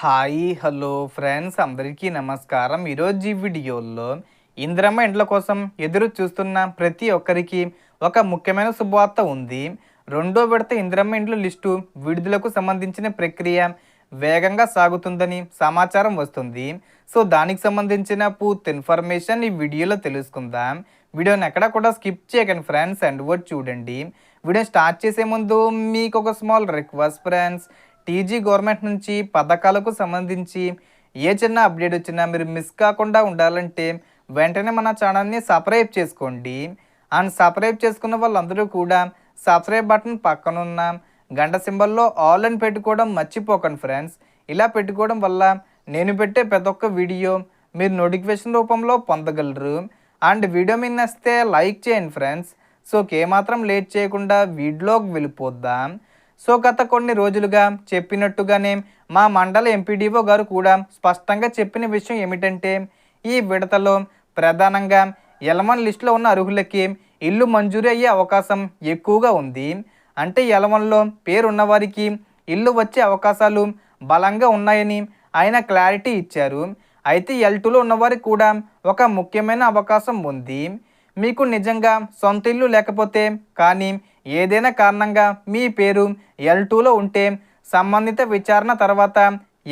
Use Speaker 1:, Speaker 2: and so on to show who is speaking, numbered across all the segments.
Speaker 1: Hi hello friends అందరికీ నమస్కారం. ఈరోజు ఈ వీడియోలో ఇందిరమ్మ ఇండ్ల కోసం ఎదురు చూస్తున్న ప్రతి ఒక్కరికి ఒక ముఖ్యమైన శుభవార్త ఉంది. రెండో విడత ఇందిరమ్మ ఇండ్ల లిస్టు విడుదలకు సంబంధించిన ప్రక్రియ వేగంగా సాగుతుందని సమాచారం వస్తుంది. సో దానికి సంబంధించిన పూర్తి ఇన్ఫర్మేషన్ ఈ వీడియోలో తెలుసుకుందాం. వీడియోని ఎక్కడ కూడా స్కిప్ చేయకండి ఫ్రెండ్స్, అండ్ వర్డ్ చూడండి. వీడియో స్టార్ట్ చేసే ముందు మీకు ఒక small request friends, TG government నుంచి పథకాలకు సంబంధించి ఏ చిన్న అప్డేట్ వచ్చినా మీరు మిస్ కాకుండా ఉండాలంటే వెంటనే మన ఛానల్ని సబ్స్క్రైబ్ చేసుకోండి. అండ్ సబ్స్క్రైబ్ చేసుకున్న వాళ్ళందరూ కూడా సబ్స్క్రైబ్ బటన్ పక్కనున్న గంట సింబల్లో ఆల్ అని పెట్టుకోవడం మర్చిపోకండి ఫ్రెండ్స్. ఇలా పెట్టుకోవడం వల్ల నేను పెట్టే ప్రతి ఒక్క వీడియో మీరు నోటిఫికేషన్ రూపంలో పొందగలరు. అండ్ వీడియో మీద నచ్చితే లైక్ చేయండి ఫ్రెండ్స్. సో ఏమాత్రం లేట్ చేయకుండా వీడియోకి వెళ్ళిపోద్దాం. సో గత కొన్ని రోజులుగా చెప్పినట్టుగానే మా మండల ఎంపీడీఓ గారు కూడా స్పష్టంగా చెప్పిన విషయం ఏమిటంటే, ఈ విడతలో ప్రధానంగా ఎలమన్ లిస్టులో ఉన్న అర్హులకి ఇల్లు మంజూరు అయ్యే అవకాశం ఎక్కువగా ఉంది. అంటే ఎలమన్లో పేరున్న వారికి ఇల్లు వచ్చే అవకాశాలు బలంగా ఉన్నాయని ఆయన క్లారిటీ ఇచ్చారు. అయితే ఎల్2లో ఉన్నవారికి కూడా ఒక ముఖ్యమైన అవకాశం ఉంది. మీకు నిజంగా సొంత ఇల్లు లేకపోతే కానీ ఏదైనా కారణంగా మీ పేరు ఎల్2లో ఉంటే సంబంధిత విచారణ తర్వాత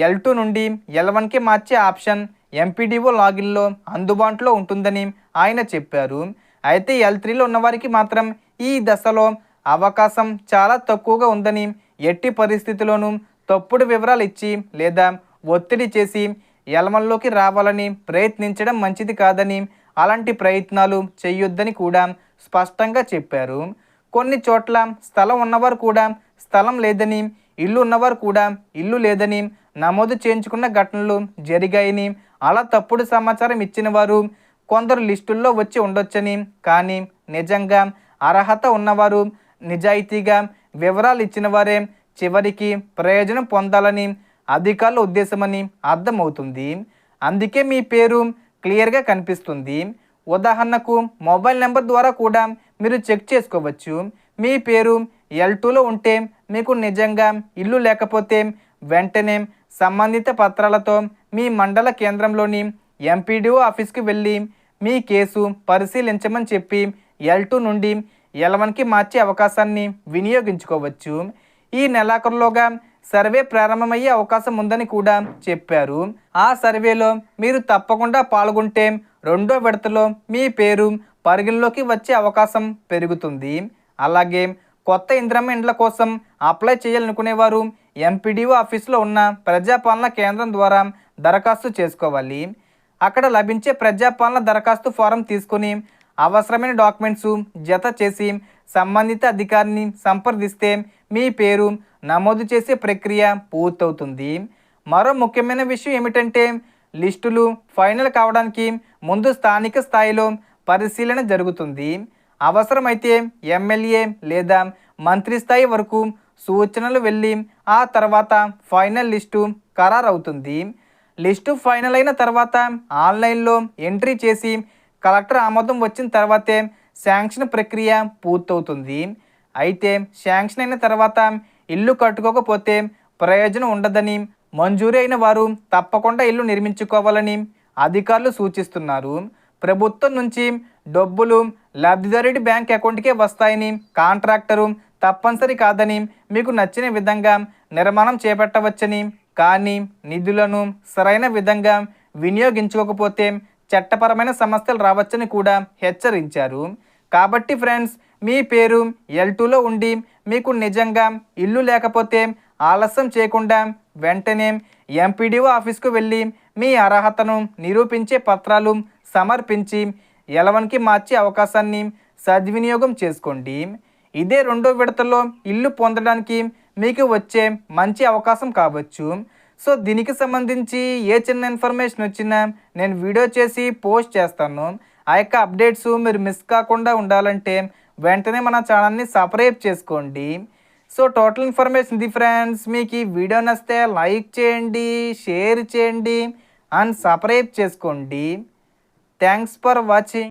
Speaker 1: ఎల్2 నుండి ఎల్1కి మార్చే ఆప్షన్ ఎంపీడీఓ లాగిన్లో అందుబాటులో ఉంటుందని ఆయన చెప్పారు. అయితే ఎల్3లో ఉన్నవారికి మాత్రం ఈ దశలో అవకాశం చాలా తక్కువగా ఉందని, ఎట్టి పరిస్థితుల్లోనూ తప్పుడు వివరాలు ఇచ్చి లేదా ఒత్తిడి చేసి ఎల్1లోకి రావాలని ప్రయత్నించడం మంచిది కాదని, అలాంటి ప్రయత్నాలు చేయొద్దని కూడా స్పష్టంగా చెప్పారు. కొన్ని చోట్ల స్థలం ఉన్నవారు కూడా స్థలం లేదని, ఇల్లు ఉన్నవారు కూడా ఇల్లు లేదని నమోదు చేయించుకున్న ఘటనలు జరిగాయని, అలా తప్పుడు సమాచారం ఇచ్చిన వారు కొందరు లిస్టుల్లో వచ్చి ఉండొచ్చని, కానీ నిజంగా అర్హత ఉన్నవారు నిజాయితీగా వివరాలు ఇచ్చిన వారే చివరికి ప్రయోజనం పొందాలని అధికారుల ఉద్దేశమని అర్థమవుతుంది. అందుకే మీ పేరు క్లియర్గా కనిపిస్తుంది. ఉదాహరణకు మొబైల్ నెంబర్ ద్వారా కూడా మీరు చెక్ చేసుకోవచ్చు. మీ పేరు ఎల్2లో ఉంటే మీకు నిజంగా ఇల్లు లేకపోతే వెంటనే సంబంధిత పత్రాలతో మీ మండల కేంద్రంలోని ఎంపీడీఓ ఆఫీస్కి వెళ్ళి మీ కేసు పరిశీలించమని చెప్పి ఎల్2 నుండి ఎల్1కి మార్చే అవకాశాన్ని వినియోగించుకోవచ్చు. ఈ నెలాఖరులోగా సర్వే ప్రారంభమయ్యే అవకాశం ఉందని కూడా చెప్పారు. ఆ సర్వేలో మీరు తప్పకుండా పాల్గొంటే రెండో విడతలో మీ పేరు పరిగణలోకి వచ్చే అవకాశం పెరుగుతుంది. అలాగే కొత్త ఇందిరమ్మ ఇండ్ల కోసం అప్లై చేయాలనుకునేవారు ఎంపీడీఓ ఆఫీస్లో ఉన్న ప్రజాపాలన కేంద్రం ద్వారా దరఖాస్తు చేసుకోవాలి. అక్కడ లభించే ప్రజాపాలన దరఖాస్తు ఫారం తీసుకొని అవసరమైన డాక్యుమెంట్స్ జత చేసి సంబంధిత అధికారిని సంప్రదిస్తే మీ పేరు నమోదు చేసే ప్రక్రియ పూర్తవుతుంది. మరో ముఖ్యమైన విషయం ఏమిటంటే, లిస్టులు ఫైనల్ కావడానికి ముందు స్థానిక స్థాయిలో పరిశీలన జరుగుతుంది. అవసరమైతే ఎమ్మెల్యే లేదా మంత్రి స్థాయి వరకు సూచనలు వెళ్ళి ఆ తర్వాత ఫైనల్ లిస్టు ఖరారవుతుంది. లిస్టు ఫైనల్ అయిన తర్వాత ఆన్లైన్లో ఎంట్రీ చేసి కలెక్టర్ ఆమోదం వచ్చిన తర్వాతే శాంక్షన్ ప్రక్రియ పూర్తవుతుంది. అయితే శాంక్షన్ అయిన తర్వాత ఇల్లు కట్టుకోకపోతే ప్రయోజనం ఉండదని, మంజూరు అయిన వారు తప్పకుండా ఇల్లు నిర్మించుకోవాలని అధికారులు సూచిస్తున్నారు. ప్రభుత్వం నుంచి డబ్బులు లబ్ధిదారుడి బ్యాంక్ అకౌంట్కే వస్తాయని, కాంట్రాక్టరు తప్పనిసరి కాదని, మీకు నచ్చిన విధంగా నిర్మాణం చేపట్టవచ్చని, కానీ నిధులను సరైన విధంగా వినియోగించుకోకపోతే చట్టపరమైన సమస్యలు రావచ్చని కూడా హెచ్చరించారు. కాబట్టి ఫ్రెండ్స్, మీ పేరు ఎల్2లో ఉండి మీకు నిజంగా ఇల్లు లేకపోతే ఆలస్యం చేయకుండా వెంటనే ఎంపీడీఓ ఆఫీస్కు వెళ్ళి మీ అర్హతను నిరూపించే పత్రాలు సమర్పించి ఎల్1కి మార్చే అవకాశాన్ని సద్వినియోగం చేసుకోండి. ఇదే రెండో విడతలో ఇల్లు పొందడానికి మీకు వచ్చే మంచి అవకాశం కావచ్చు. సో దీనికి సంబంధించి ఏ చిన్న ఇన్ఫర్మేషన్ వచ్చినా నేను వీడియో చేసి పోస్ట్ చేస్తాను. ఆ యొక్క అప్డేట్స్ మీరు మిస్ కాకుండా ఉండాలంటే వెంటనే మన ఛానల్ని సబ్స్క్రైబ్ చేసుకోండి. సో టోటల్ ఇన్ఫర్మేషన్ ఇది ఫ్రెండ్స్. మీకు ఈ వీడియో నచ్చితే లైక్ చేయండి, షేర్ చేయండి అండ్ సబ్స్క్రైబ్ చేసుకోండి. Thanks for watching.